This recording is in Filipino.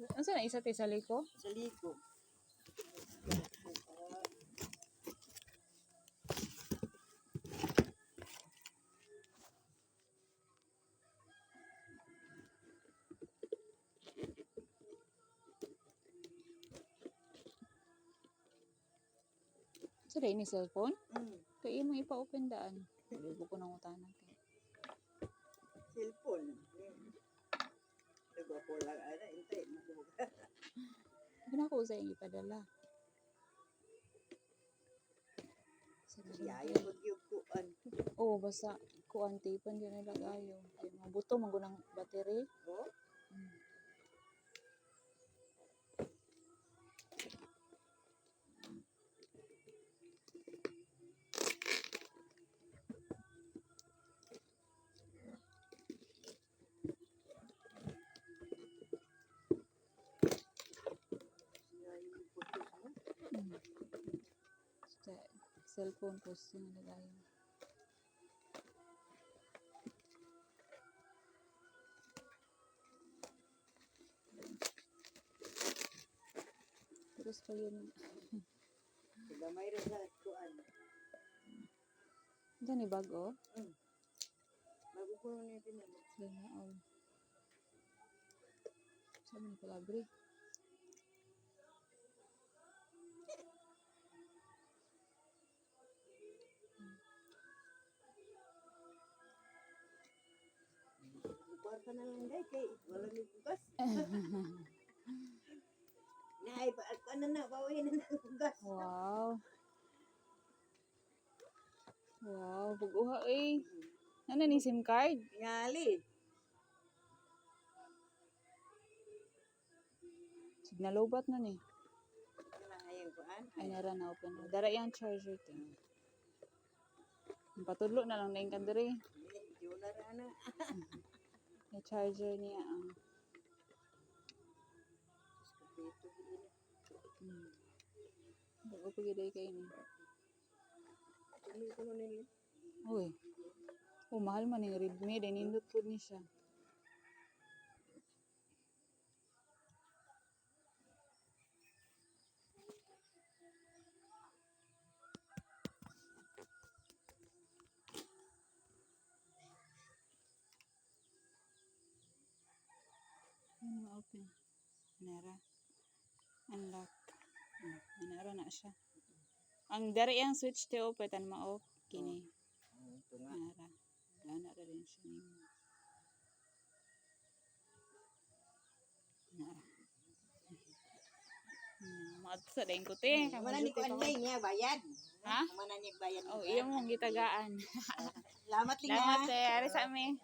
Ano sa na isa tayo sa liko? Sa liko. Sa rin ni cellphone? Mm. Kaya mo ipa-open daan. Libo ko nang utang natin. Cellphone. Nagwapo lang. Ano, intay. Ginako sa yung ipadala. Sa Yayo rin. mag-yukuan. Oo, basta kuan tipan dyan nila gayo. Kaya mga buto, magunang battery. Oh? Sa cellphone ko siya nalagayo. Terus pa yun. Sila mayroon sa kuan. Diyan ni bago. Bago ko na yung pinamot. Linaon. Saan ni palabre? Kwarta na lang day kay wala ni bugas. Nay, ano na, bawin na ng bugas. Wow. Wow, buguha eh. Ano ni SIM card? Ngali. Signalobat na ni. Wala hayang kuan. Ay nara na open na. Dara yung charger to. Patudlo na lang na yung kandiri. Diyo na rana. Yung charger niya. Kapito din. Bago pagiday kayo ni. Kami ko na nila. Uy. Oh, mahal man yung Redmi. Nindot po ni siya. Ano open? Nara. Unlock. Nara na siya. Ang dari ang switch te open tan ma-off kini. Ito nga. Nara. Wala na rin siya nimo. Nara. Maadsa dayon ko te. Mana ni kuan niya bayad. Ha? Mana ni bayad. Oh, iyo mong gitagaan. Salamat linga. Salamat te. Ari sa amin.